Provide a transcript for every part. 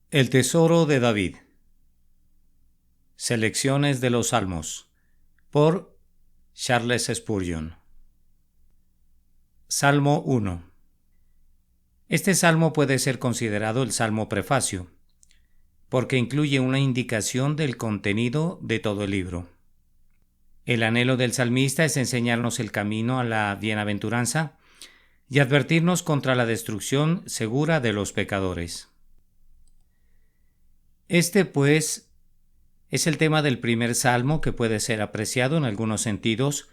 El tesoro de David. Selecciones de los Salmos por Charles Spurgeon. Salmo 1. Este salmo puede ser considerado el salmo prefacio, porque incluye una indicación del contenido de todo el libro. El anhelo del salmista es enseñarnos el camino a la bienaventuranza y advertirnos contra la destrucción segura de los pecadores. Este, pues, es el tema del primer salmo, que puede ser apreciado en algunos sentidos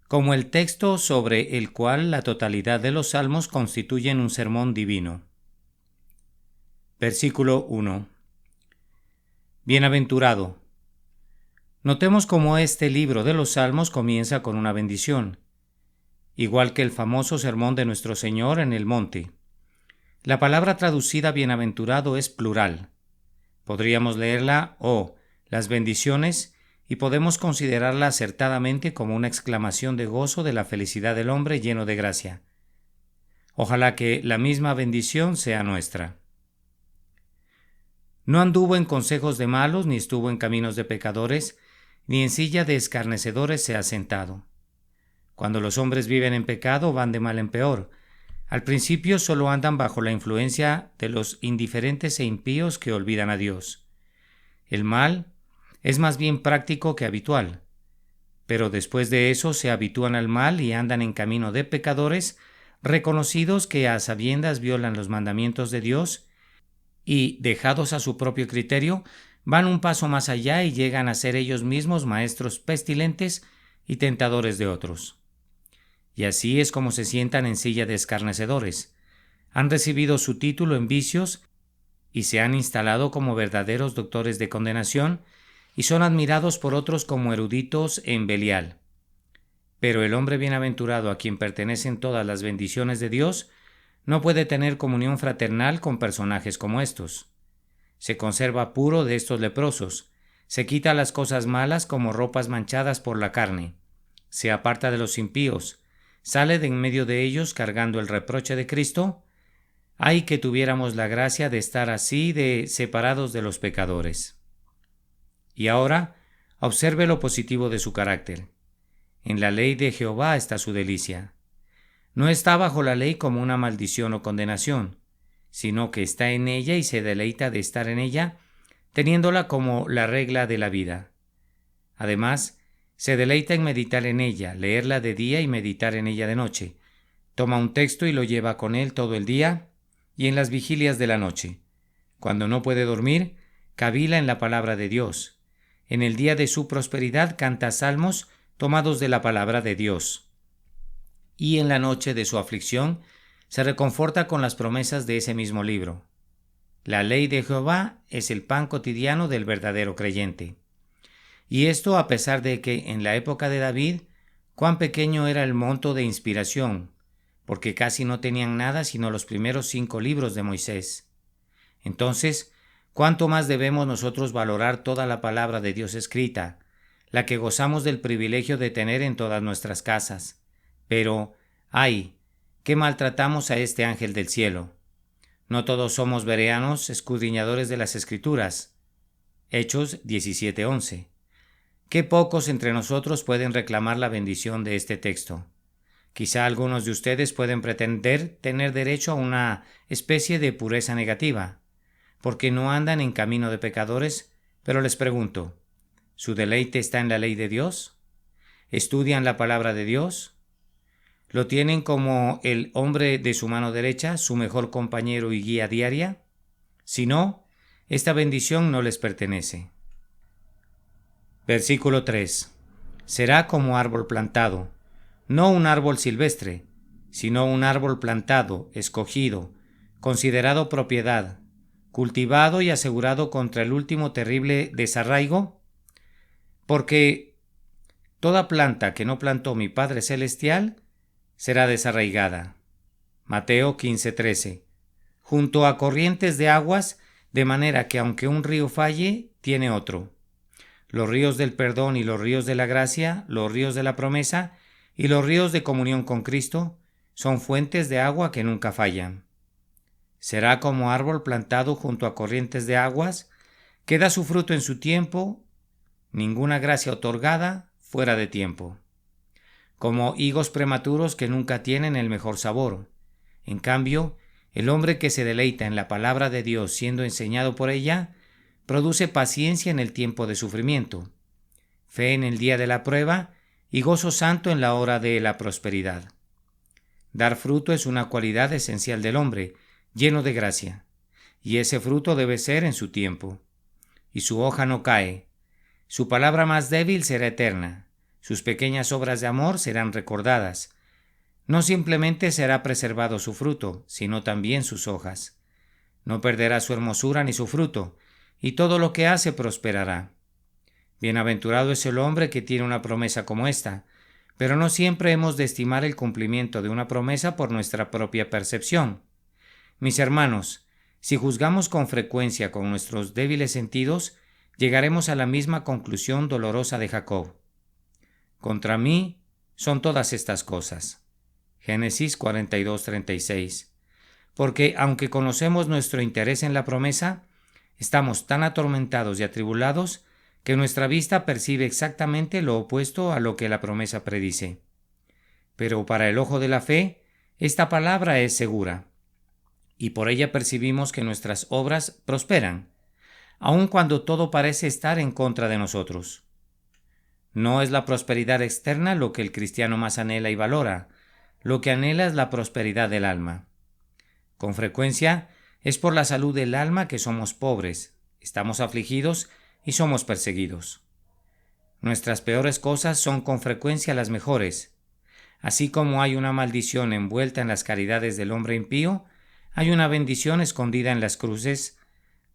como el texto sobre el cual la totalidad de los salmos constituyen un sermón divino. Versículo 1. Bienaventurado. Notemos cómo este libro de los salmos comienza con una bendición, igual que el famoso sermón de nuestro Señor en el monte. La palabra traducida bienaventurado es plural. Podríamos leerla las bendiciones, y podemos considerarla acertadamente como una exclamación de gozo de la felicidad del hombre lleno de gracia. Ojalá que la misma bendición sea nuestra. No anduvo en consejos de malos, ni estuvo en caminos de pecadores, ni en silla de escarnecedores se ha sentado. Cuando los hombres viven en pecado, van de mal en peor. Al principio solo andan bajo la influencia de los indiferentes e impíos que olvidan a Dios. El mal es más bien práctico que habitual, pero después de eso se habitúan al mal y andan en camino de pecadores, reconocidos que a sabiendas violan los mandamientos de Dios y, dejados a su propio criterio, van un paso más allá y llegan a ser ellos mismos maestros pestilentes y tentadores de otros. Y así es como se sientan en silla de escarnecedores. Han recibido su título en vicios y se han instalado como verdaderos doctores de condenación, y son admirados por otros como eruditos en Belial. Pero el hombre bienaventurado, a quien pertenecen todas las bendiciones de Dios, no puede tener comunión fraternal con personajes como estos. Se conserva puro de estos leprosos, se quita las cosas malas como ropas manchadas por la carne, se aparta de los impíos, sale de en medio de ellos cargando el reproche de Cristo. Ay, que tuviéramos la gracia de estar así separados de los pecadores. Y ahora, observe lo positivo de su carácter. En la ley de Jehová está su delicia. No está bajo la ley como una maldición o condenación, sino que está en ella y se deleita de estar en ella, teniéndola como la regla de la vida. Además, se deleita en meditar en ella, leerla de día y meditar en ella de noche. Toma un texto y lo lleva con él todo el día y en las vigilias de la noche. Cuando no puede dormir, cavila en la palabra de Dios. En el día de su prosperidad canta salmos tomados de la palabra de Dios. Y en la noche de su aflicción se reconforta con las promesas de ese mismo libro. La ley de Jehová es el pan cotidiano del verdadero creyente. Y esto a pesar de que en la época de David, cuán pequeño era el monto de inspiración, porque casi no tenían nada sino los primeros 5 libros de Moisés. Entonces, ¿cuánto más debemos nosotros valorar toda la palabra de Dios escrita, la que gozamos del privilegio de tener en todas nuestras casas? Pero, ¡ay!, qué maltratamos a este ángel del cielo. No todos somos bereanos, escudriñadores de las Escrituras. Hechos 17:11. Qué pocos entre nosotros pueden reclamar la bendición de este texto. Quizá algunos de ustedes pueden pretender tener derecho a una especie de pureza negativa, porque no andan en camino de pecadores, pero les pregunto, ¿su deleite está en la ley de Dios? ¿Estudian la palabra de Dios? ¿Lo tienen como el hombre de su mano derecha, su mejor compañero y guía diaria? Si no, esta bendición no les pertenece. Versículo 3. Será como árbol plantado, no un árbol silvestre, sino un árbol plantado, escogido, considerado propiedad, cultivado y asegurado contra el último terrible desarraigo, porque toda planta que no plantó mi Padre Celestial será desarraigada. Mateo 15:13. Junto a corrientes de aguas, de manera que aunque un río falle, tiene otro. Los ríos del perdón y los ríos de la gracia, los ríos de la promesa y los ríos de comunión con Cristo son fuentes de agua que nunca fallan. Será como árbol plantado junto a corrientes de aguas, que da su fruto en su tiempo, ninguna gracia otorgada fuera de tiempo. Como higos prematuros que nunca tienen el mejor sabor. En cambio, el hombre que se deleita en la palabra de Dios siendo enseñado por ella, produce paciencia en el tiempo de sufrimiento, fe en el día de la prueba y gozo santo en la hora de la prosperidad. Dar fruto es una cualidad esencial del hombre, lleno de gracia, y ese fruto debe ser en su tiempo. Y su hoja no cae. Su palabra más débil será eterna. Sus pequeñas obras de amor serán recordadas. No simplemente será preservado su fruto, sino también sus hojas. No perderá su hermosura ni su fruto, y todo lo que hace prosperará. Bienaventurado es el hombre que tiene una promesa como esta, pero no siempre hemos de estimar el cumplimiento de una promesa por nuestra propia percepción. Mis hermanos, si juzgamos con frecuencia con nuestros débiles sentidos, llegaremos a la misma conclusión dolorosa de Jacob. Contra mí son todas estas cosas. Génesis 42:36. Porque aunque conocemos nuestro interés en la promesa, estamos tan atormentados y atribulados que nuestra vista percibe exactamente lo opuesto a lo que la promesa predice. Pero para el ojo de la fe, esta palabra es segura, y por ella percibimos que nuestras obras prosperan, aun cuando todo parece estar en contra de nosotros. No es la prosperidad externa lo que el cristiano más anhela y valora, lo que anhela es la prosperidad del alma. Con frecuencia es por la salud del alma que somos pobres, estamos afligidos y somos perseguidos. Nuestras peores cosas son con frecuencia las mejores. Así como hay una maldición envuelta en las caridades del hombre impío, hay una bendición escondida en las cruces,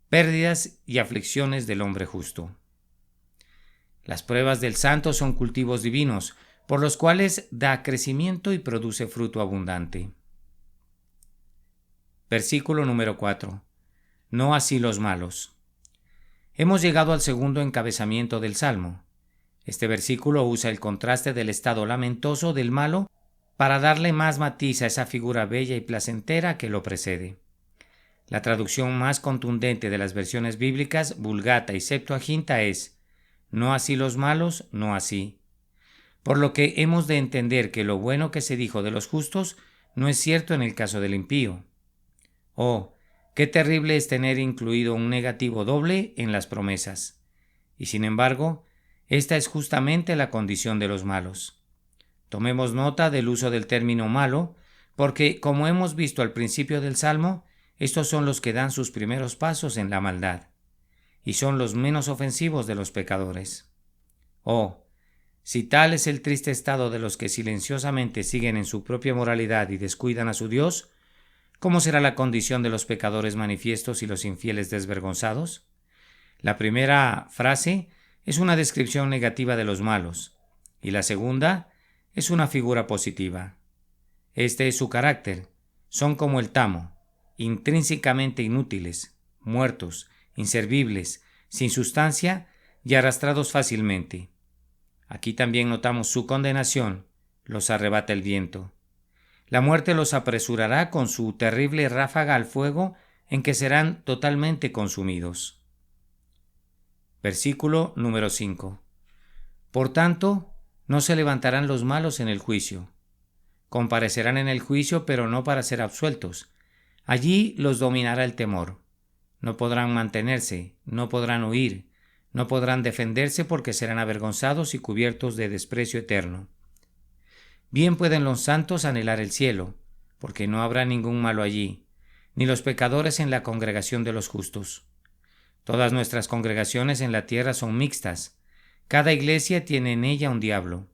pérdidas y aflicciones del hombre justo. Las pruebas del santo son cultivos divinos, por los cuales da crecimiento y produce fruto abundante. Versículo número 4. No así los malos. Hemos llegado al segundo encabezamiento del Salmo. Este versículo usa el contraste del estado lamentoso del malo para darle más matiz a esa figura bella y placentera que lo precede. La traducción más contundente de las versiones bíblicas, Vulgata y Septuaginta, es: no así los malos, no así. Por lo que hemos de entender que lo bueno que se dijo de los justos no es cierto en el caso del impío. Oh, qué terrible es tener incluido un negativo doble en las promesas. Y sin embargo, esta es justamente la condición de los malos. Tomemos nota del uso del término malo, porque, como hemos visto al principio del Salmo, estos son los que dan sus primeros pasos en la maldad, y son los menos ofensivos de los pecadores. Oh, si tal es el triste estado de los que silenciosamente siguen en su propia moralidad y descuidan a su Dios, ¿cómo será la condición de los pecadores manifiestos y los infieles desvergonzados? La primera frase es una descripción negativa de los malos, y la segunda es una figura positiva. Este es su carácter. Son como el tamo, intrínsecamente inútiles, muertos, inservibles, sin sustancia y arrastrados fácilmente. Aquí también notamos su condenación, los arrebata el viento. La muerte los apresurará con su terrible ráfaga al fuego en que serán totalmente consumidos. Versículo número 5. Por tanto, no se levantarán los malos en el juicio. Comparecerán en el juicio, pero no para ser absueltos. Allí los dominará el temor. No podrán mantenerse, no podrán huir, no podrán defenderse porque serán avergonzados y cubiertos de desprecio eterno. Bien pueden los santos anhelar el cielo, porque no habrá ningún malo allí, ni los pecadores en la congregación de los justos. Todas nuestras congregaciones en la tierra son mixtas. Cada iglesia tiene en ella un diablo.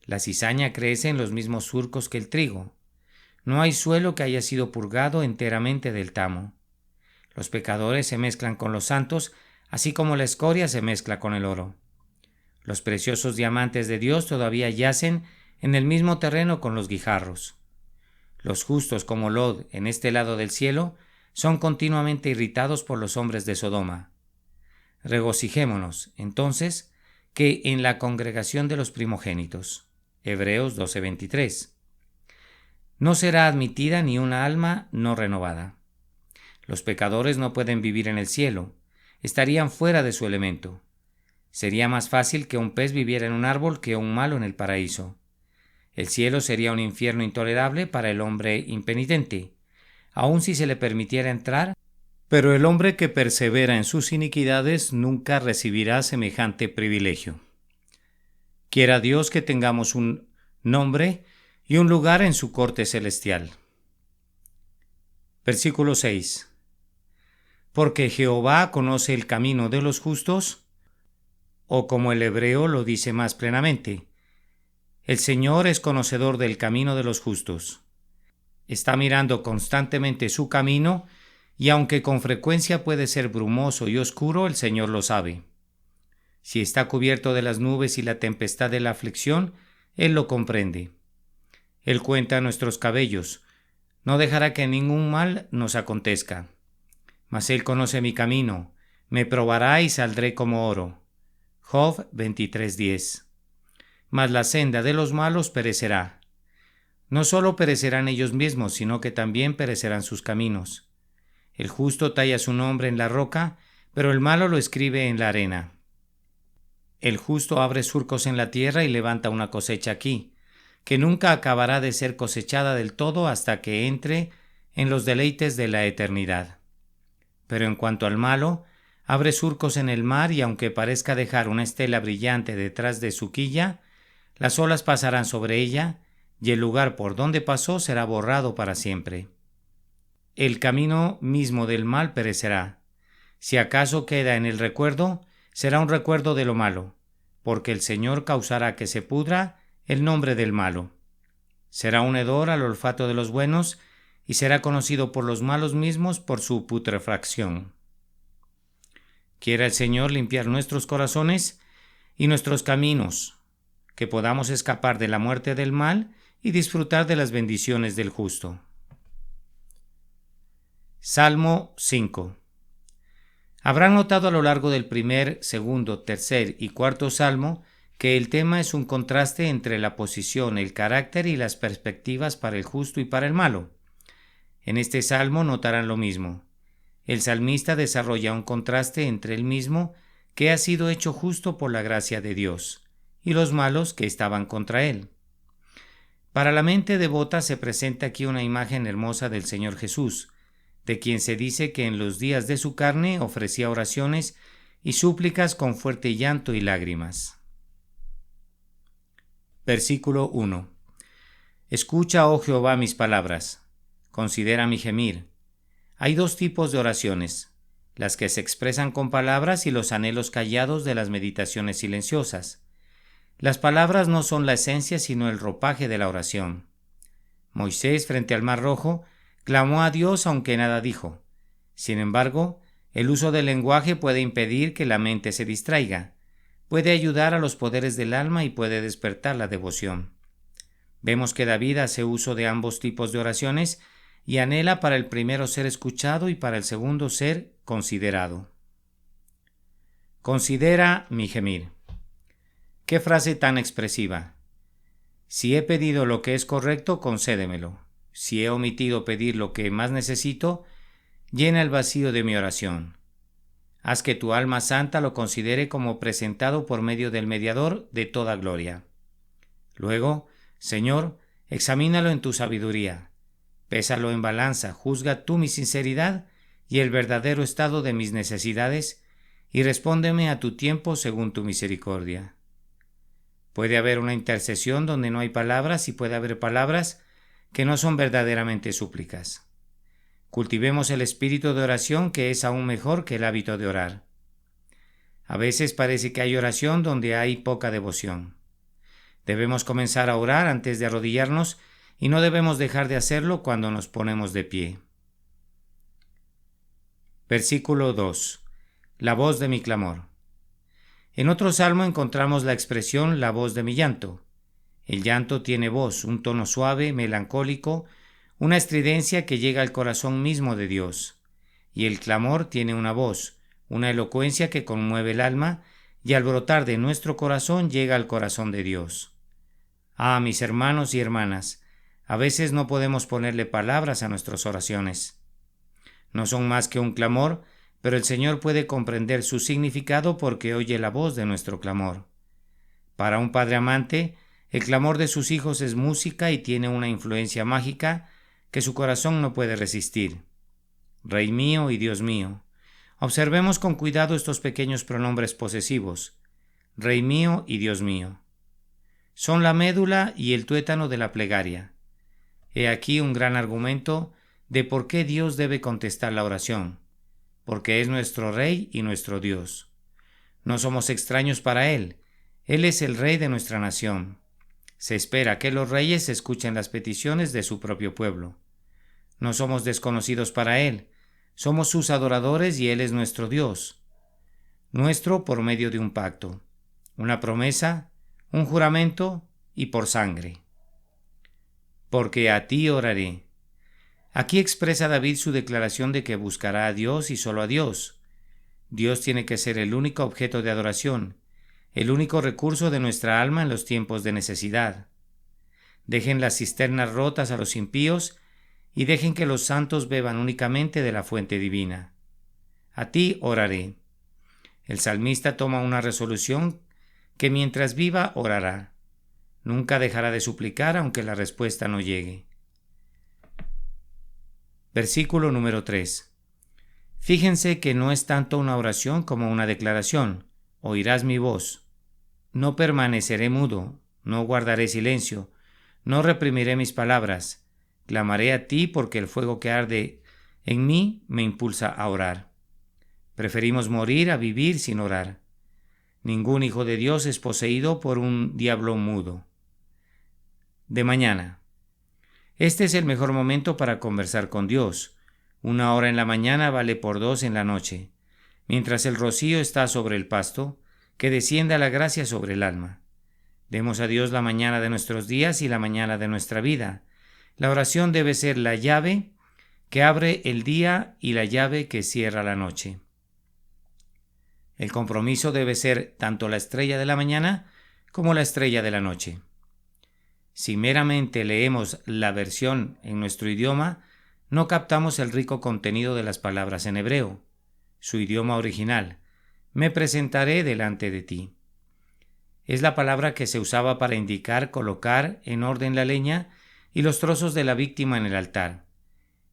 La cizaña crece en los mismos surcos que el trigo. No hay suelo que haya sido purgado enteramente del tamo. Los pecadores se mezclan con los santos, así como la escoria se mezcla con el oro. Los preciosos diamantes de Dios todavía yacen en el mismo terreno con los guijarros. Los justos como Lot en este lado del cielo son continuamente irritados por los hombres de Sodoma. Regocijémonos, entonces, que en la congregación de los primogénitos. Hebreos 12:23. No será admitida ni una alma no renovada. Los pecadores no pueden vivir en el cielo, estarían fuera de su elemento. Sería más fácil que un pez viviera en un árbol que un malo en el paraíso. El cielo sería un infierno intolerable para el hombre impenitente, aun si se le permitiera entrar, pero el hombre que persevera en sus iniquidades nunca recibirá semejante privilegio. Quiera Dios que tengamos un nombre y un lugar en su corte celestial. Versículo 6. Porque Jehová conoce el camino de los justos, o como el hebreo lo dice más plenamente, el Señor es conocedor del camino de los justos. Está mirando constantemente su camino, y aunque con frecuencia puede ser brumoso y oscuro, el Señor lo sabe. Si está cubierto de las nubes y la tempestad de la aflicción, Él lo comprende. Él cuenta nuestros cabellos, no dejará que ningún mal nos acontezca. Mas Él conoce mi camino, me probará y saldré como oro. Job 23:10. Mas la senda de los malos perecerá. No solo perecerán ellos mismos, sino que también perecerán sus caminos. El justo talla su nombre en la roca, pero el malo lo escribe en la arena. El justo abre surcos en la tierra y levanta una cosecha aquí, que nunca acabará de ser cosechada del todo hasta que entre en los deleites de la eternidad. Pero en cuanto al malo, abre surcos en el mar y aunque parezca dejar una estela brillante detrás de su quilla, las olas pasarán sobre ella y el lugar por donde pasó será borrado para siempre. El camino mismo del mal perecerá. Si acaso queda en el recuerdo, será un recuerdo de lo malo, porque el Señor causará que se pudra el nombre del malo. Será un hedor al olfato de los buenos y será conocido por los malos mismos por su putrefacción. Quiera el Señor limpiar nuestros corazones y nuestros caminos, que podamos escapar de la muerte del mal y disfrutar de las bendiciones del justo. Salmo 5. Habrán notado a lo largo del primer, segundo, tercer y cuarto salmo que el tema es un contraste entre la posición, el carácter y las perspectivas para el justo y para el malo. En este salmo notarán lo mismo. El salmista desarrolla un contraste entre el mismo, que ha sido hecho justo por la gracia de Dios, y los malos que estaban contra él. Para la mente devota se presenta aquí una imagen hermosa del Señor Jesús, de quien se dice que en los días de su carne ofrecía oraciones y súplicas con fuerte llanto y lágrimas. Versículo 1. Escucha, oh Jehová, mis palabras, considera mi gemir. Hay dos tipos de oraciones, las que se expresan con palabras y los anhelos callados de las meditaciones silenciosas. Las palabras no son la esencia sino el ropaje de la oración. Moisés, frente al Mar Rojo, clamó a Dios aunque nada dijo. Sin embargo, el uso del lenguaje puede impedir que la mente se distraiga, puede ayudar a los poderes del alma y puede despertar la devoción. Vemos que David hace uso de ambos tipos de oraciones y anhela para el primero ser escuchado y para el segundo ser considerado. Considera mi gemir. ¡Qué frase tan expresiva! Si he pedido lo que es correcto, concédemelo. Si he omitido pedir lo que más necesito, llena el vacío de mi oración. Haz que tu alma santa lo considere como presentado por medio del mediador de toda gloria. Luego, Señor, examínalo en tu sabiduría. Pésalo en balanza, juzga tú mi sinceridad y el verdadero estado de mis necesidades, y respóndeme a tu tiempo según tu misericordia. Puede haber una intercesión donde no hay palabras y puede haber palabras que no son verdaderamente súplicas. Cultivemos el espíritu de oración, que es aún mejor que el hábito de orar. A veces parece que hay oración donde hay poca devoción. Debemos comenzar a orar antes de arrodillarnos y no debemos dejar de hacerlo cuando nos ponemos de pie. Versículo 2. La voz de mi clamor. En otro salmo encontramos la expresión la voz de mi llanto. El llanto tiene voz, un tono suave, melancólico, una estridencia que llega al corazón mismo de Dios. Y el clamor tiene una voz, una elocuencia que conmueve el alma y al brotar de nuestro corazón llega al corazón de Dios. Ah, mis hermanos y hermanas, a veces no podemos ponerle palabras a nuestras oraciones. No son más que un clamor, pero el Señor puede comprender su significado porque oye la voz de nuestro clamor. Para un padre amante, el clamor de sus hijos es música y tiene una influencia mágica que su corazón no puede resistir. Rey mío y Dios mío. Observemos con cuidado estos pequeños pronombres posesivos. Rey mío y Dios mío. Son la médula y el tuétano de la plegaria. He aquí un gran argumento de por qué Dios debe contestar la oración, porque es nuestro Rey y nuestro Dios. No somos extraños para Él. Él es el Rey de nuestra nación. Se espera que los reyes escuchen las peticiones de su propio pueblo. No somos desconocidos para Él. Somos sus adoradores y Él es nuestro Dios. Nuestro por medio de un pacto, una promesa, un juramento y por sangre. Porque a ti oraré. Aquí expresa David su declaración de que buscará a Dios y solo a Dios. Dios tiene que ser el único objeto de adoración, el único recurso de nuestra alma en los tiempos de necesidad. Dejen las cisternas rotas a los impíos y dejen que los santos beban únicamente de la fuente divina. A ti oraré. El salmista toma una resolución que mientras viva orará. Nunca dejará de suplicar aunque la respuesta no llegue. Versículo número 3. Fíjense que no es tanto una oración como una declaración. Oirás mi voz. No permaneceré mudo, no guardaré silencio, no reprimiré mis palabras. Clamaré a ti porque el fuego que arde en mí me impulsa a orar. Preferimos morir a vivir sin orar. Ningún hijo de Dios es poseído por un diablo mudo. De mañana. Este es el mejor momento para conversar con Dios. 1 hora en la mañana vale por 2 en la noche. Mientras el rocío está sobre el pasto, que descienda la gracia sobre el alma. Demos a Dios la mañana de nuestros días y la mañana de nuestra vida. La oración debe ser la llave que abre el día y la llave que cierra la noche. El compromiso debe ser tanto la estrella de la mañana como la estrella de la noche. Si meramente leemos la versión en nuestro idioma, no captamos el rico contenido de las palabras en hebreo, su idioma original. Me presentaré delante de ti. Es la palabra que se usaba para indicar colocar en orden la leña y los trozos de la víctima en el altar,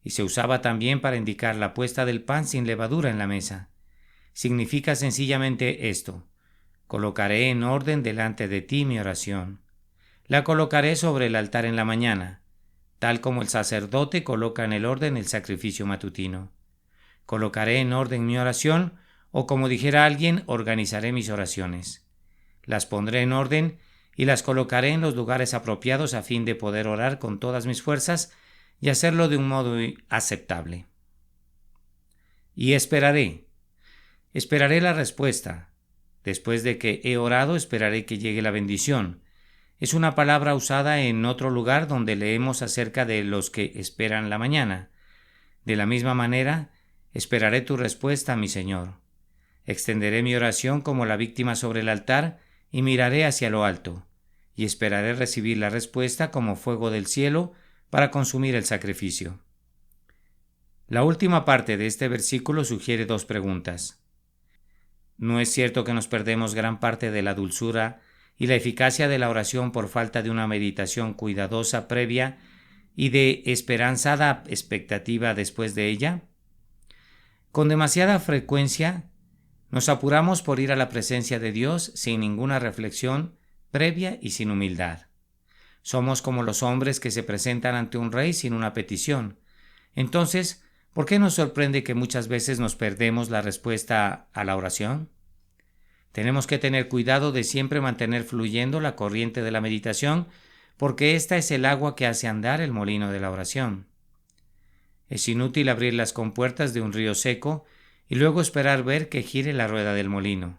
y se usaba también para indicar la puesta del pan sin levadura en la mesa. Significa sencillamente esto: colocaré en orden delante de ti mi oración. La colocaré sobre el altar en la mañana, tal como el sacerdote coloca en el orden el sacrificio matutino. Colocaré en orden mi oración, o como dijera alguien, organizaré mis oraciones. Las pondré en orden y las colocaré en los lugares apropiados a fin de poder orar con todas mis fuerzas y hacerlo de un modo aceptable. Y esperaré. Esperaré la respuesta. Después de que he orado, esperaré que llegue la bendición. Es una palabra usada en otro lugar donde leemos acerca de los que esperan la mañana. De la misma manera, esperaré tu respuesta, mi Señor. Extenderé mi oración como la víctima sobre el altar y miraré hacia lo alto, y esperaré recibir la respuesta como fuego del cielo para consumir el sacrificio. La última parte de este versículo sugiere 2 preguntas. ¿No es cierto que nos perdemos gran parte de la dulzura y la eficacia de la oración por falta de una meditación cuidadosa previa y de esperanzada expectativa después de ella? Con demasiada frecuencia nos apuramos por ir a la presencia de Dios sin ninguna reflexión previa y sin humildad. Somos como los hombres que se presentan ante un rey sin una petición. Entonces, ¿por qué nos sorprende que muchas veces nos perdemos la respuesta a la oración? Tenemos que tener cuidado de siempre mantener fluyendo la corriente de la meditación, porque esta es el agua que hace andar el molino de la oración. Es inútil abrir las compuertas de un río seco y luego esperar ver que gire la rueda del molino.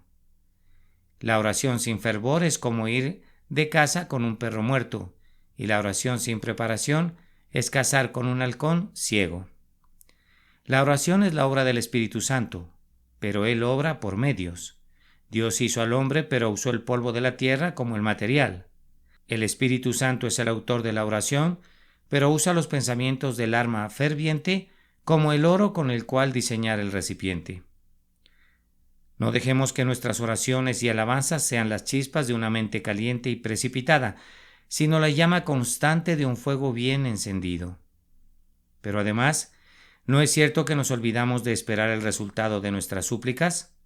La oración sin fervor es como ir de caza con un perro muerto, y la oración sin preparación es cazar con un halcón ciego. La oración es la obra del Espíritu Santo, pero Él obra por medios. Dios hizo al hombre, pero usó el polvo de la tierra como el material. El Espíritu Santo es el autor de la oración, pero usa los pensamientos del alma ferviente como el oro con el cual diseñar el recipiente. No dejemos que nuestras oraciones y alabanzas sean las chispas de una mente caliente y precipitada, sino la llama constante de un fuego bien encendido. Pero además, ¿no es cierto que nos olvidamos de esperar el resultado de nuestras súplicas?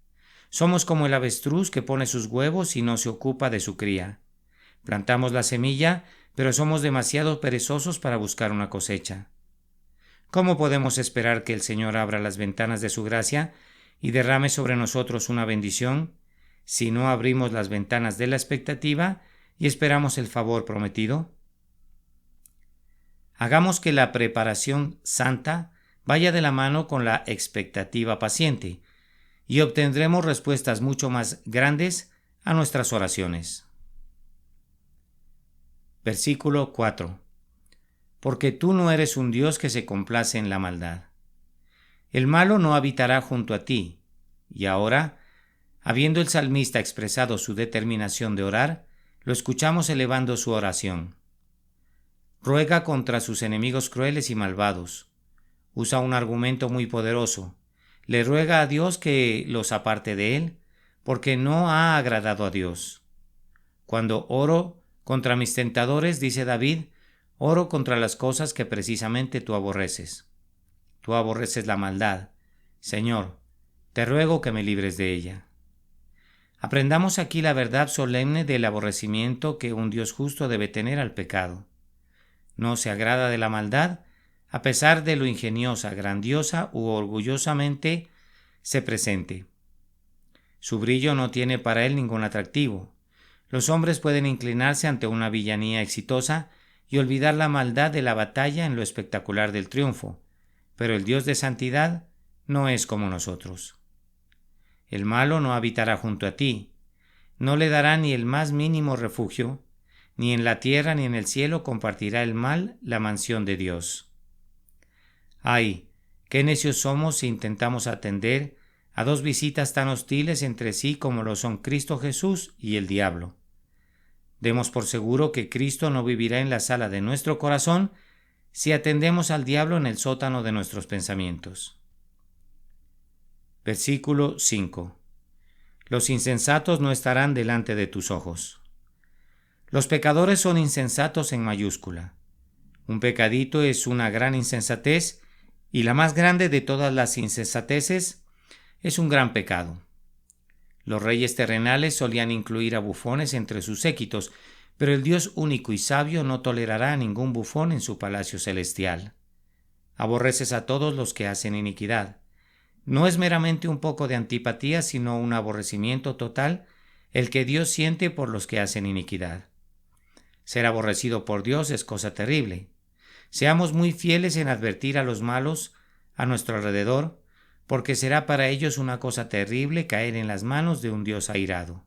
Somos como el avestruz que pone sus huevos y no se ocupa de su cría. Plantamos la semilla, pero somos demasiado perezosos para buscar una cosecha. ¿Cómo podemos esperar que el Señor abra las ventanas de su gracia y derrame sobre nosotros una bendición si no abrimos las ventanas de la expectativa y esperamos el favor prometido? Hagamos que la preparación santa vaya de la mano con la expectativa paciente y obtendremos respuestas mucho más grandes a nuestras oraciones. Versículo 4. Porque tú no eres un Dios que se complace en la maldad. El malo no habitará junto a ti. Y ahora, habiendo el salmista expresado su determinación de orar, lo escuchamos elevando su oración. Ruega contra sus enemigos crueles y malvados. Usa un argumento muy poderoso. Le ruega a Dios que los aparte de él, porque no ha agradado a Dios. Cuando oro contra mis tentadores, dice David, oro contra las cosas que precisamente tú aborreces. Tú aborreces la maldad. Señor, te ruego que me libres de ella. Aprendamos aquí la verdad solemne del aborrecimiento que un Dios justo debe tener al pecado. No se agrada de la maldad, a pesar de lo ingeniosa, grandiosa u orgullosamente se presente. Su brillo no tiene para él ningún atractivo. Los hombres pueden inclinarse ante una villanía exitosa y olvidar la maldad de la batalla en lo espectacular del triunfo, pero el Dios de santidad no es como nosotros. El malo no habitará junto a ti, no le dará ni el más mínimo refugio, ni en la tierra ni en el cielo compartirá el mal la mansión de Dios. ¡Ay! ¡Qué necios somos si intentamos atender a dos visitas tan hostiles entre sí como lo son Cristo Jesús y el diablo! Demos por seguro que Cristo no vivirá en la sala de nuestro corazón si atendemos al diablo en el sótano de nuestros pensamientos. Versículo 5. Los insensatos no estarán delante de tus ojos. Los pecadores son insensatos en mayúscula. Un pecadito es una gran insensatez y la más grande de todas las insensateces es un gran pecado. Los reyes terrenales solían incluir a bufones entre sus séquitos, pero el Dios único y sabio no tolerará a ningún bufón en su palacio celestial. Aborreces a todos los que hacen iniquidad. No es meramente un poco de antipatía, sino un aborrecimiento total el que Dios siente por los que hacen iniquidad. Ser aborrecido por Dios es cosa terrible. Seamos muy fieles en advertir a los malos a nuestro alrededor, porque será para ellos una cosa terrible caer en las manos de un Dios airado.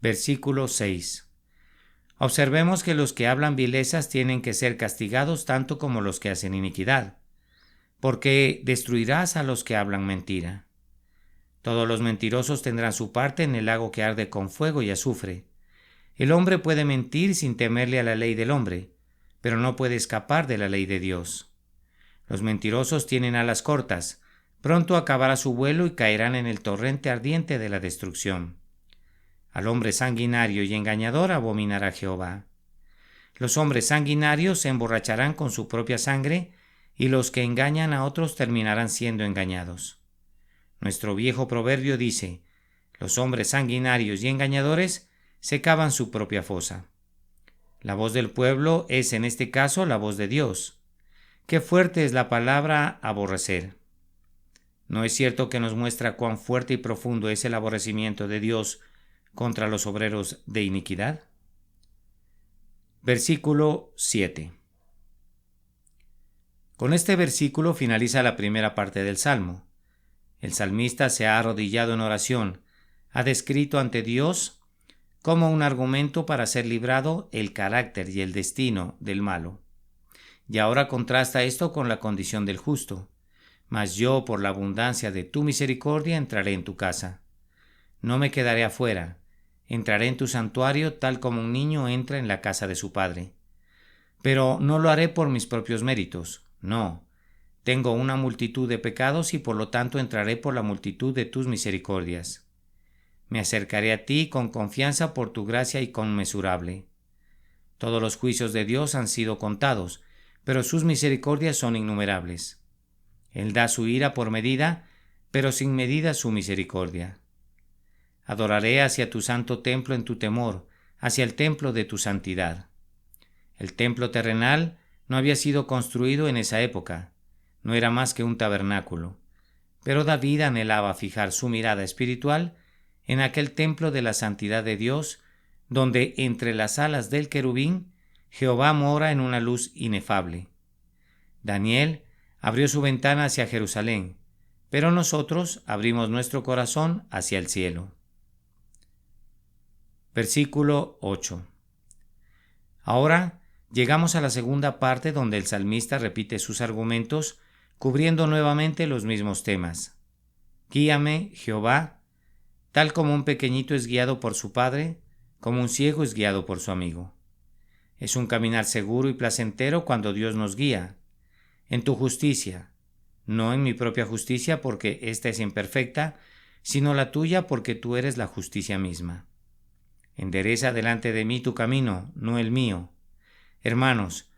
Versículo 6. Observemos que los que hablan vilezas tienen que ser castigados tanto como los que hacen iniquidad, porque destruirás a los que hablan mentira. Todos los mentirosos tendrán su parte en el lago que arde con fuego y azufre. El hombre puede mentir sin temerle a la ley del hombre, pero no puede escapar de la ley de Dios. Los mentirosos tienen alas cortas, pronto acabará su vuelo y caerán en el torrente ardiente de la destrucción. Al hombre sanguinario y engañador abominará Jehová. Los hombres sanguinarios se emborracharán con su propia sangre, y los que engañan a otros terminarán siendo engañados. Nuestro viejo proverbio dice: los hombres sanguinarios y engañadores se cavan su propia fosa. La voz del pueblo es en este caso la voz de Dios. Qué fuerte es la palabra aborrecer. ¿No es cierto que nos muestra cuán fuerte y profundo es el aborrecimiento de Dios contra los obreros de iniquidad? Versículo 7. Con este versículo finaliza la primera parte del Salmo. El salmista se ha arrodillado en oración, ha descrito ante Dios como un argumento para ser librado el carácter y el destino del malo. Y ahora contrasta esto con la condición del justo. Mas yo, por la abundancia de tu misericordia, entraré en tu casa. No me quedaré afuera. Entraré en tu santuario tal como un niño entra en la casa de su padre. Pero no lo haré por mis propios méritos. No. Tengo una multitud de pecados y por lo tanto entraré por la multitud de tus misericordias. Me acercaré a ti con confianza por tu gracia inconmensurable. Todos los juicios de Dios han sido contados, pero sus misericordias son innumerables. Él da su ira por medida, pero sin medida su misericordia. Adoraré hacia tu santo templo en tu temor, hacia el templo de tu santidad. El templo terrenal no había sido construido en esa época, no era más que un tabernáculo, pero David anhelaba fijar su mirada espiritual en aquel templo de la santidad de Dios, donde entre las alas del querubín Jehová mora en una luz inefable. Daniel abrió su ventana hacia Jerusalén, pero nosotros abrimos nuestro corazón hacia el cielo. Versículo 8. Ahora llegamos a la segunda parte donde el salmista repite sus argumentos, cubriendo nuevamente los mismos temas. Guíame, Jehová, tal como un pequeñito es guiado por su padre, como un ciego es guiado por su amigo. Es un caminar seguro y placentero cuando Dios nos guía. En tu justicia, no en mi propia justicia porque ésta es imperfecta, sino la tuya porque tú eres la justicia misma. Endereza delante de mí tu camino, no el mío. Hermanos,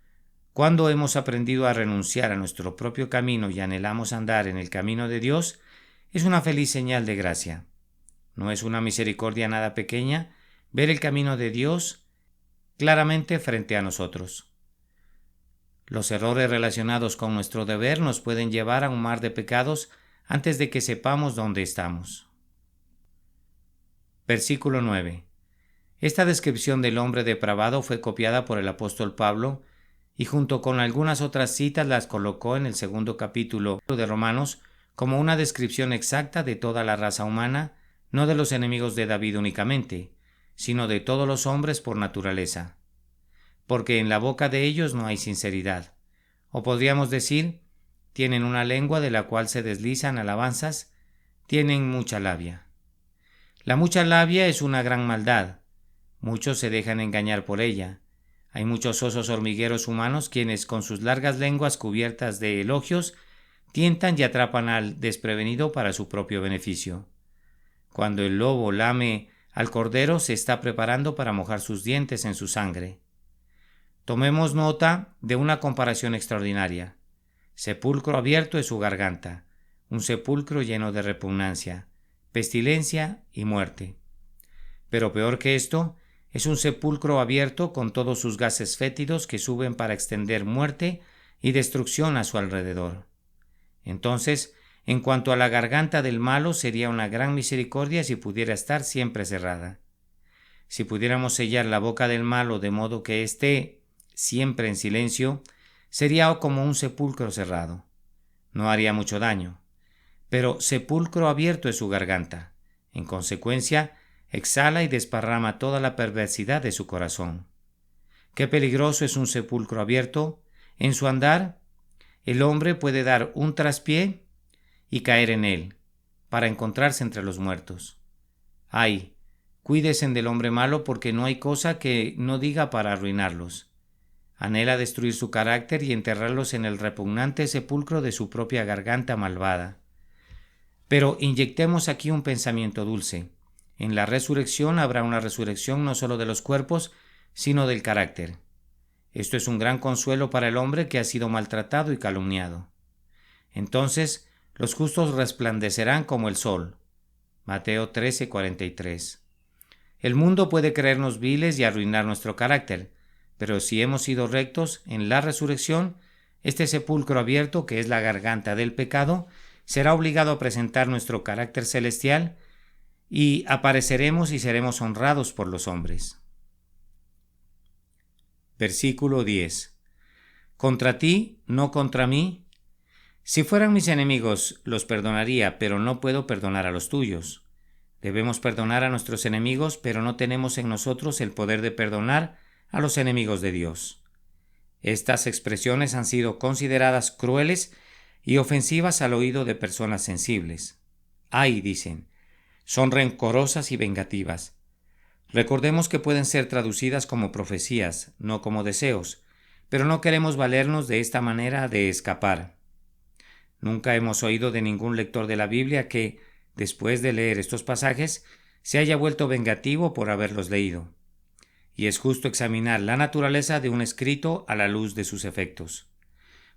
cuando hemos aprendido a renunciar a nuestro propio camino y anhelamos andar en el camino de Dios, es una feliz señal de gracia. No es una misericordia nada pequeña ver el camino de Dios claramente frente a nosotros. Los errores relacionados con nuestro deber nos pueden llevar a un mar de pecados antes de que sepamos dónde estamos. Versículo 9. Esta descripción del hombre depravado fue copiada por el apóstol Pablo y junto con algunas otras citas las colocó en el 2 capítulo de Romanos como una descripción exacta de toda la raza humana, no de los enemigos de David únicamente, sino de todos los hombres por naturaleza. Porque en la boca de ellos no hay sinceridad, o podríamos decir, tienen una lengua de la cual se deslizan alabanzas, tienen mucha labia. La mucha labia es una gran maldad. Muchos se dejan engañar por ella. Hay muchos osos hormigueros humanos quienes con sus largas lenguas cubiertas de elogios tientan y atrapan al desprevenido para su propio beneficio. Cuando el lobo lame al cordero se está preparando para mojar sus dientes en su sangre. Tomemos nota de una comparación extraordinaria. Sepulcro abierto es su garganta, un sepulcro lleno de repugnancia, pestilencia y muerte. Pero peor que esto, es un sepulcro abierto con todos sus gases fétidos que suben para extender muerte y destrucción a su alrededor. Entonces, en cuanto a la garganta del malo, sería una gran misericordia si pudiera estar siempre cerrada. Si pudiéramos sellar la boca del malo de modo que esté siempre en silencio, sería como un sepulcro cerrado. No haría mucho daño. Pero sepulcro abierto es su garganta. En consecuencia, exhala y desparrama toda la perversidad de su corazón. Qué peligroso es un sepulcro abierto. En su andar, el hombre puede dar un traspié y caer en él, para encontrarse entre los muertos. Ay, cuídense del hombre malo porque no hay cosa que no diga para arruinarlos. Anhela destruir su carácter y enterrarlos en el repugnante sepulcro de su propia garganta malvada. Pero inyectemos aquí un pensamiento dulce. En la resurrección habrá una resurrección no solo de los cuerpos, sino del carácter. Esto es un gran consuelo para el hombre que ha sido maltratado y calumniado. Entonces, los justos resplandecerán como el sol. Mateo 13:43. El mundo puede creernos viles y arruinar nuestro carácter, pero si hemos sido rectos en la resurrección, este sepulcro abierto, que es la garganta del pecado, será obligado a presentar nuestro carácter celestial y apareceremos y seremos honrados por los hombres. Versículo 10. Contra ti, no contra mí. Si fueran mis enemigos, los perdonaría, pero no puedo perdonar a los tuyos. Debemos perdonar a nuestros enemigos, pero no tenemos en nosotros el poder de perdonar a los enemigos de Dios. Estas expresiones han sido consideradas crueles y ofensivas al oído de personas sensibles. Ay, dicen, son rencorosas y vengativas. Recordemos que pueden ser traducidas como profecías, no como deseos, pero no queremos valernos de esta manera de escapar. Nunca hemos oído de ningún lector de la Biblia que, después de leer estos pasajes, se haya vuelto vengativo por haberlos leído. Y es justo examinar la naturaleza de un escrito a la luz de sus efectos.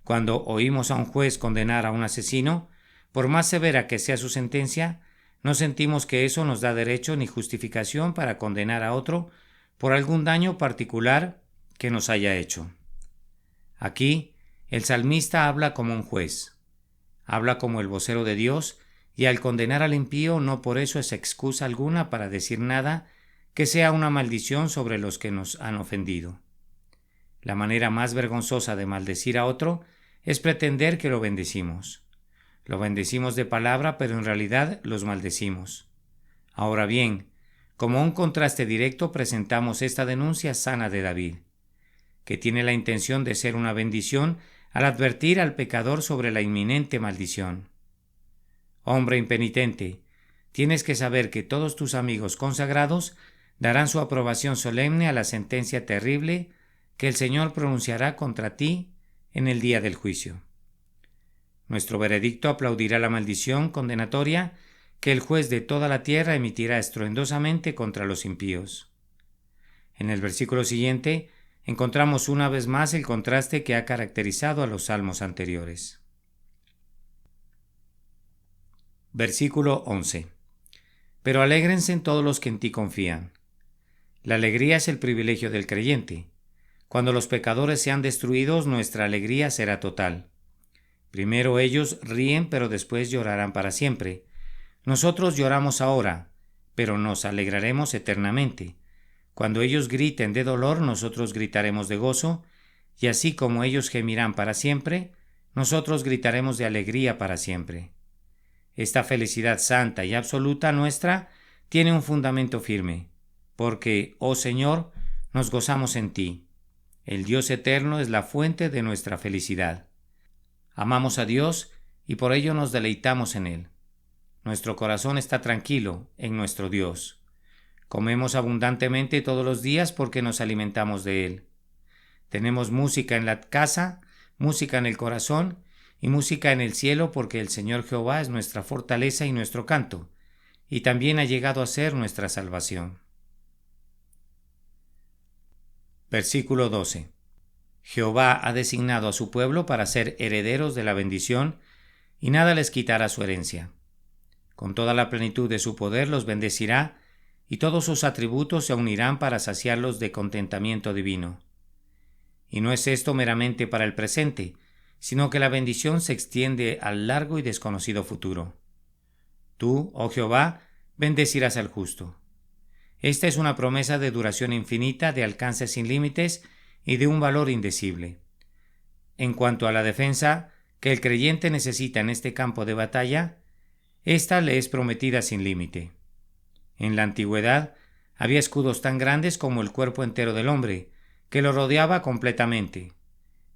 Cuando oímos a un juez condenar a un asesino, por más severa que sea su sentencia, no sentimos que eso nos da derecho ni justificación para condenar a otro por algún daño particular que nos haya hecho. Aquí, el salmista habla como un juez, habla como el vocero de Dios, y al condenar al impío no por eso es excusa alguna para decir nada que sea una maldición sobre los que nos han ofendido. La manera más vergonzosa de maldecir a otro es pretender que lo bendecimos. Lo bendecimos de palabra, pero en realidad los maldecimos. Ahora bien, como un contraste directo presentamos esta denuncia sana de David, que tiene la intención de ser una bendición al advertir al pecador sobre la inminente maldición. Hombre impenitente, tienes que saber que todos tus amigos consagrados darán su aprobación solemne a la sentencia terrible que el Señor pronunciará contra ti en el día del juicio. Nuestro veredicto aplaudirá la maldición condenatoria que el juez de toda la tierra emitirá estruendosamente contra los impíos. En el versículo siguiente encontramos una vez más el contraste que ha caracterizado a los salmos anteriores. Versículo 11. Pero alégrense en todos los que en ti confían. La alegría es el privilegio del creyente. Cuando los pecadores sean destruidos, nuestra alegría será total. Primero ellos ríen, pero después llorarán para siempre. Nosotros lloramos ahora, pero nos alegraremos eternamente. Cuando ellos griten de dolor, nosotros gritaremos de gozo, y así como ellos gemirán para siempre, nosotros gritaremos de alegría para siempre. Esta felicidad santa y absoluta nuestra tiene un fundamento firme, porque, oh Señor, nos gozamos en ti. El Dios eterno es la fuente de nuestra felicidad. Amamos a Dios y por ello nos deleitamos en Él. Nuestro corazón está tranquilo en nuestro Dios. Comemos abundantemente todos los días porque nos alimentamos de Él. Tenemos música en la casa, música en el corazón y música en el cielo porque el Señor Jehová es nuestra fortaleza y nuestro canto, y también ha llegado a ser nuestra salvación. Versículo 12. Jehová ha designado a su pueblo para ser herederos de la bendición, y nada les quitará su herencia. Con toda la plenitud de su poder los bendecirá, y todos sus atributos se unirán para saciarlos de contentamiento divino. Y no es esto meramente para el presente, sino que la bendición se extiende al largo y desconocido futuro. Tú, oh Jehová, bendecirás al justo. Esta es una promesa de duración infinita, de alcance sin límites y de un valor indecible. En cuanto a la defensa que el creyente necesita en este campo de batalla, esta le es prometida sin límite. En la antigüedad había escudos tan grandes como el cuerpo entero del hombre, que lo rodeaba completamente.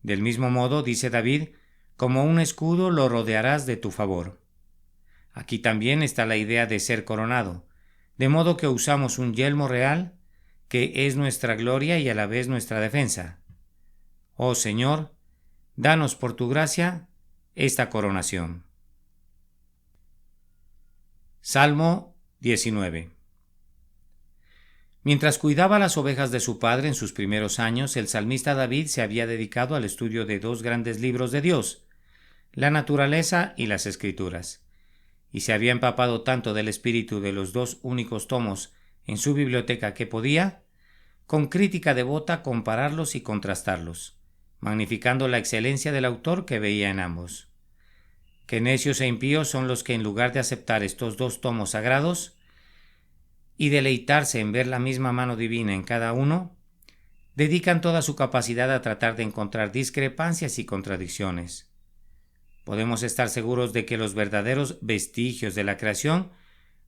Del mismo modo, dice David, como un escudo lo rodearás de tu favor. Aquí también está la idea de ser coronado, de modo que usamos un yelmo real, que es nuestra gloria y a la vez nuestra defensa. Oh Señor, danos por tu gracia esta coronación. Salmo 19. Mientras cuidaba las ovejas de su padre en sus primeros años, el salmista David se había dedicado al estudio de dos grandes libros de Dios, la naturaleza y las escrituras, y se había empapado tanto del espíritu de los dos únicos tomos en su biblioteca que podía, con crítica devota, compararlos y contrastarlos, magnificando la excelencia del autor que veía en ambos. Que necios e impíos son los que, en lugar de aceptar estos dos tomos sagrados y deleitarse en ver la misma mano divina en cada uno, dedican toda su capacidad a tratar de encontrar discrepancias y contradicciones. Podemos estar seguros de que los verdaderos vestigios de la creación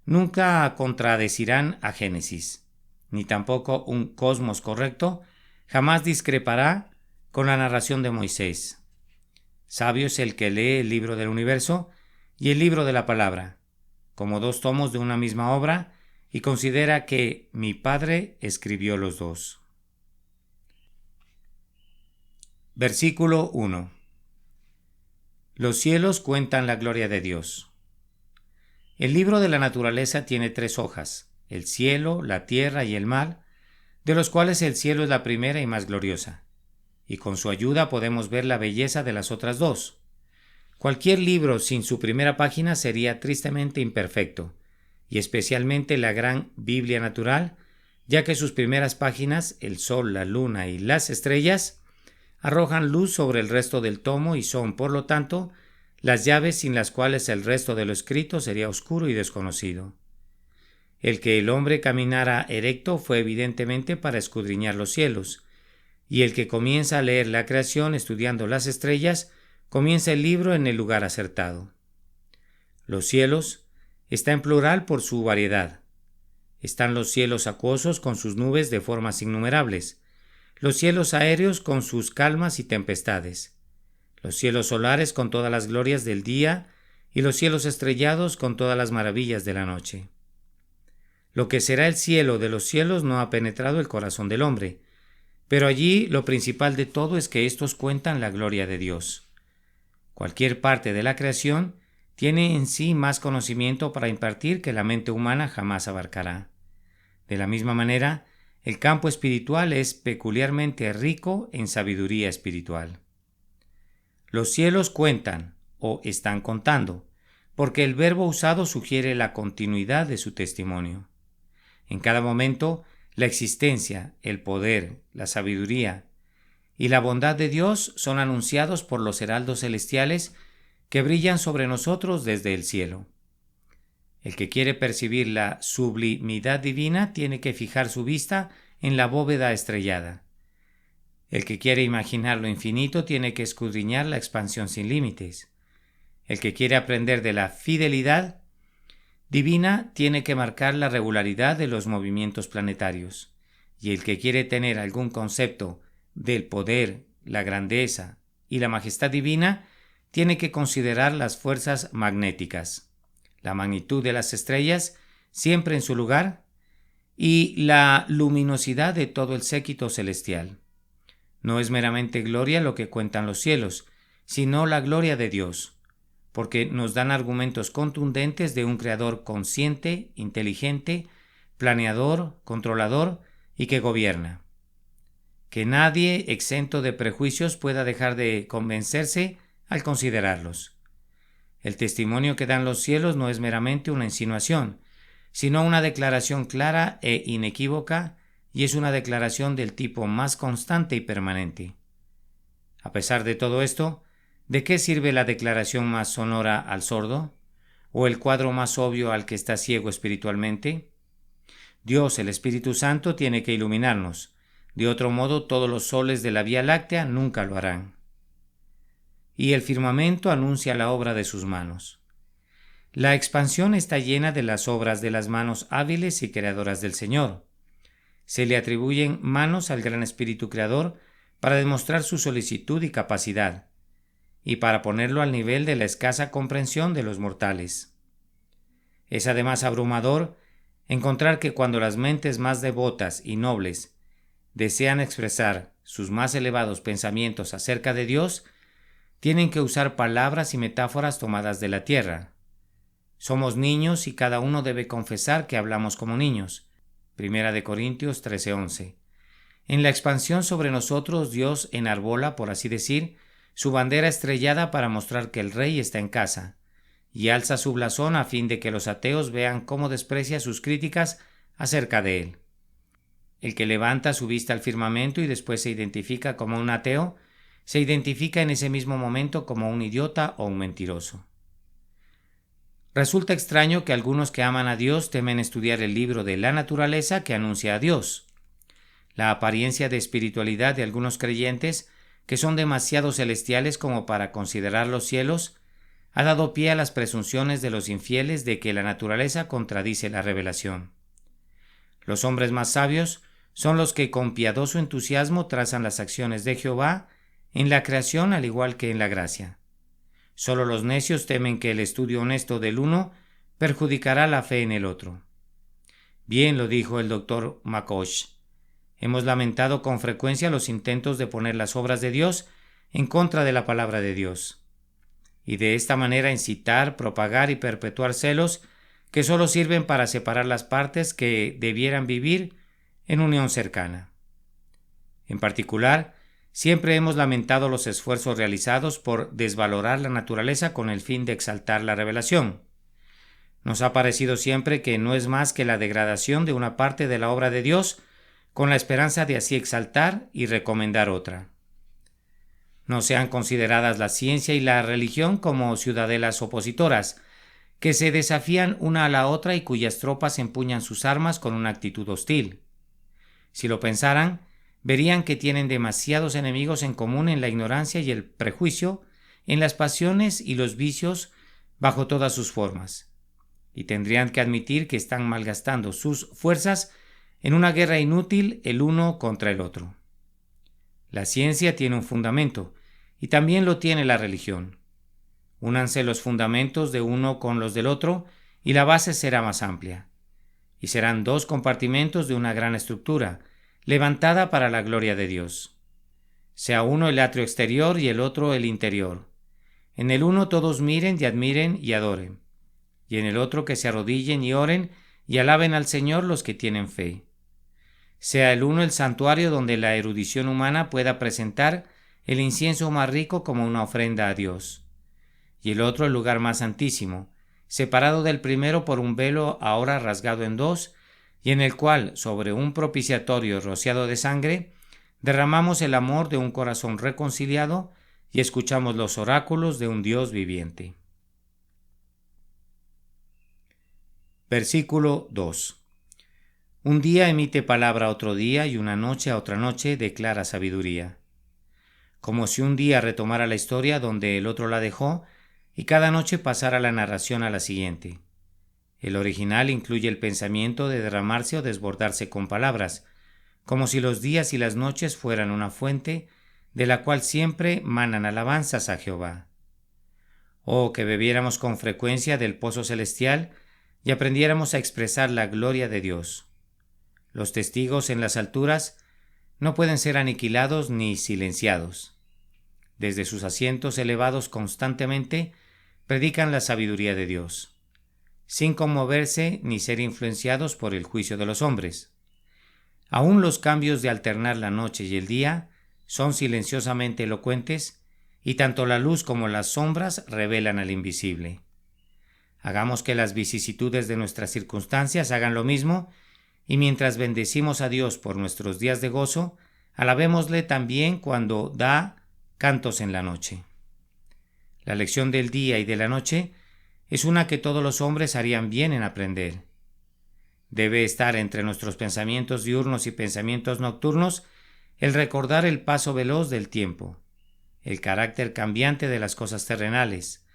nunca contradecirán a Génesis, ni tampoco un cosmos correcto jamás discrepará con la narración de Moisés. Sabio es el que lee el libro del universo y el libro de la palabra, como dos tomos de una misma obra, y considera que mi Padre escribió los dos. Versículo 1. Los cielos cuentan la gloria de Dios. El libro de la naturaleza tiene 3 hojas, el cielo, la tierra y el mar, de los cuales el cielo es la primera y más gloriosa, y con su ayuda podemos ver la belleza de las otras 2. Cualquier libro sin su primera página sería tristemente imperfecto, y especialmente la gran Biblia natural, ya que sus primeras páginas, el sol, la luna y las estrellas, arrojan luz sobre el resto del tomo y son, por lo tanto, las llaves sin las cuales el resto de lo escrito sería oscuro y desconocido. El que el hombre caminara erecto fue evidentemente para escudriñar los cielos, y el que comienza a leer la creación estudiando las estrellas, comienza el libro en el lugar acertado. Los cielos está en plural por su variedad. Están los cielos acuosos con sus nubes de formas innumerables, los cielos aéreos con sus calmas y tempestades, los cielos solares con todas las glorias del día y los cielos estrellados con todas las maravillas de la noche. Lo que será el cielo de los cielos no ha penetrado el corazón del hombre, pero allí lo principal de todo es que éstos cuentan la gloria de Dios. Cualquier parte de la creación tiene en sí más conocimiento para impartir que la mente humana jamás abarcará. De la misma manera, el campo espiritual es peculiarmente rico en sabiduría espiritual. Los cielos cuentan, o están contando, porque el verbo usado sugiere la continuidad de su testimonio. En cada momento, la existencia, el poder, la sabiduría y la bondad de Dios son anunciados por los heraldos celestiales que brillan sobre nosotros desde el cielo. El que quiere percibir la sublimidad divina tiene que fijar su vista en la bóveda estrellada. El que quiere imaginar lo infinito tiene que escudriñar la expansión sin límites. El que quiere aprender de la fidelidad divina tiene que marcar la regularidad de los movimientos planetarios. Y el que quiere tener algún concepto del poder, la grandeza y la majestad divina tiene que considerar las fuerzas magnéticas, la magnitud de las estrellas siempre en su lugar y la luminosidad de todo el séquito celestial. No es meramente gloria lo que cuentan los cielos, sino la gloria de Dios, porque nos dan argumentos contundentes de un creador consciente, inteligente, planeador, controlador y que gobierna. Que nadie exento de prejuicios pueda dejar de convencerse al considerarlos. El testimonio que dan los cielos no es meramente una insinuación, sino una declaración clara e inequívoca, y es una declaración del tipo más constante y permanente. A pesar de todo esto, ¿de qué sirve la declaración más sonora al sordo? ¿O el cuadro más obvio al que está ciego espiritualmente? Dios, el Espíritu Santo, tiene que iluminarnos. De otro modo, todos los soles de la Vía Láctea nunca lo harán. Y el firmamento anuncia la obra de sus manos. La expansión está llena de las obras de las manos hábiles y creadoras del Señor. Se le atribuyen manos al gran Espíritu Creador para demostrar su solicitud y capacidad, y para ponerlo al nivel de la escasa comprensión de los mortales. Es además abrumador encontrar que cuando las mentes más devotas y nobles desean expresar sus más elevados pensamientos acerca de Dios, tienen que usar palabras y metáforas tomadas de la tierra. Somos niños y cada uno debe confesar que hablamos como niños. 1 Corintios 13:11. En la expansión sobre nosotros, Dios enarbola, por así decir, su bandera estrellada para mostrar que el rey está en casa, y alza su blasón a fin de que los ateos vean cómo desprecia sus críticas acerca de él. El que levanta su vista al firmamento y después se identifica como un ateo, se identifica en ese mismo momento como un idiota o un mentiroso. Resulta extraño que algunos que aman a Dios temen estudiar el libro de la naturaleza que anuncia a Dios. La apariencia de espiritualidad de algunos creyentes, que son demasiado celestiales como para considerar los cielos, ha dado pie a las presunciones de los infieles de que la naturaleza contradice la revelación. Los hombres más sabios son los que con piadoso entusiasmo trazan las acciones de Jehová en la creación al igual que en la gracia. Solo los necios temen que el estudio honesto del uno perjudicará la fe en el otro. Bien lo dijo el doctor McCosh. Hemos lamentado con frecuencia los intentos de poner las obras de Dios en contra de la palabra de Dios. y de esta manera incitar, propagar y perpetuar celos que solo sirven para separar las partes que debieran vivir en unión cercana. En particular, siempre hemos lamentado los esfuerzos realizados por desvalorar la naturaleza con el fin de exaltar la revelación. Nos ha parecido siempre que no es más que la degradación de una parte de la obra de Dios con la esperanza de así exaltar y recomendar otra. No sean consideradas la ciencia y la religión como ciudadelas opositoras, que se desafían una a la otra y cuyas tropas empuñan sus armas con una actitud hostil. Si lo pensaran, verían que tienen demasiados enemigos en común en la ignorancia y el prejuicio, en las pasiones y los vicios bajo todas sus formas, y tendrían que admitir que están malgastando sus fuerzas en una guerra inútil el uno contra el otro. La ciencia tiene un fundamento, y también lo tiene la religión. Únanse los fundamentos de uno con los del otro, y la base será más amplia. Y serán dos compartimentos de una gran estructura, levantada para la gloria de Dios. Sea uno el atrio exterior y el otro el interior. En el uno todos miren y admiren y adoren, y en el otro que se arrodillen y oren y alaben al Señor los que tienen fe. Sea el uno el santuario donde la erudición humana pueda presentar el incienso más rico como una ofrenda a Dios, y el otro el lugar más santísimo, separado del primero por un velo ahora rasgado en dos, y en el cual, sobre un propiciatorio rociado de sangre, derramamos el amor de un corazón reconciliado y escuchamos los oráculos de un Dios viviente. Versículo 2. Un día emite palabra a otro día y una noche a otra noche declara sabiduría. Como si un día retomara la historia donde el otro la dejó y cada noche pasara la narración a la siguiente. El original incluye el pensamiento de derramarse o desbordarse con palabras, como si los días y las noches fueran una fuente de la cual siempre manan alabanzas a Jehová. Oh, que bebiéramos con frecuencia del pozo celestial y aprendiéramos a expresar la gloria de Dios. Los testigos en las alturas no pueden ser aniquilados ni silenciados. Desde sus asientos elevados constantemente predican la sabiduría de Dios, sin conmoverse ni ser influenciados por el juicio de los hombres. Aún los cambios de alternar la noche y el día son silenciosamente elocuentes, y tanto la luz como las sombras revelan al invisible. Hagamos que las vicisitudes de nuestras circunstancias hagan lo mismo, y mientras bendecimos a Dios por nuestros días de gozo, alabémosle también cuando da cantos en la noche. La lección del día y de la noche es una que todos los hombres harían bien en aprender. Debe estar entre nuestros pensamientos diurnos y pensamientos nocturnos el recordar el paso veloz del tiempo, el carácter cambiante de las cosas terrenales,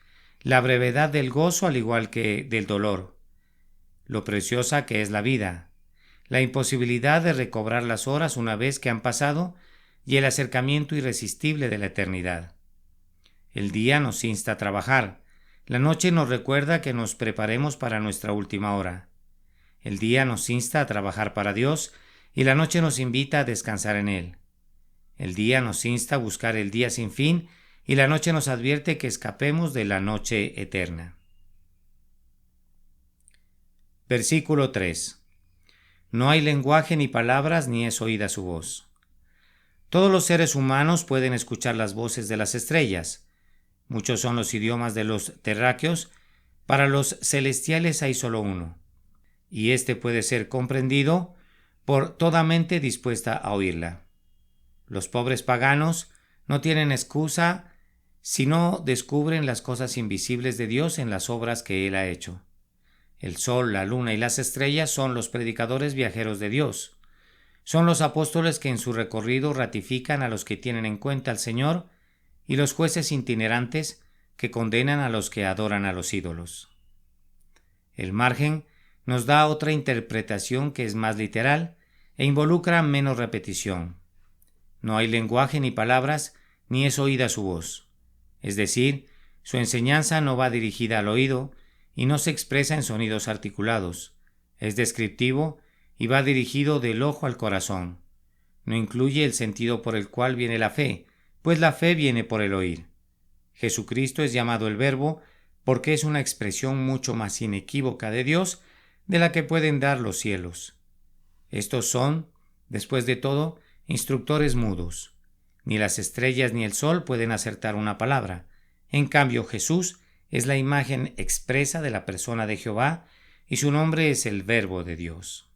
la brevedad del gozo al igual que del dolor, lo preciosa que es la vida, la imposibilidad de recobrar las horas una vez que han pasado y el acercamiento irresistible de la eternidad. El día nos insta a trabajar, la noche nos recuerda que nos preparemos para nuestra última hora. El día nos insta a trabajar para Dios y la noche nos invita a descansar en Él. El día nos insta a buscar el día sin fin y la noche nos advierte que escapemos de la noche eterna. Versículo 3. No hay lenguaje ni palabras ni es oída su voz. Todos los seres humanos pueden escuchar las voces de las estrellas. Muchos son los idiomas de los terráqueos, para los celestiales hay solo uno, y éste puede ser comprendido por toda mente dispuesta a oírla. Los pobres paganos no tienen excusa si no descubren las cosas invisibles de Dios en las obras que Él ha hecho. El sol, la luna y las estrellas son los predicadores viajeros de Dios. Son los apóstoles que en su recorrido ratifican a los que tienen en cuenta al Señor y los jueces itinerantes que condenan a los que adoran a los ídolos. El margen nos da otra interpretación que es más literal e involucra menos repetición. No hay lenguaje ni palabras, ni es oída su voz. Es decir, su enseñanza no va dirigida al oído y no se expresa en sonidos articulados. Es descriptivo y va dirigido del ojo al corazón. No incluye el sentido por el cual viene la fe, pues la fe viene por el oír. Jesucristo es llamado el Verbo porque es una expresión mucho más inequívoca de Dios de la que pueden dar los cielos. Estos son, después de todo, instructores mudos. Ni las estrellas ni el sol pueden acertar una palabra. En cambio, Jesús es la imagen expresa de la persona de Jehová y su nombre es el Verbo de Dios.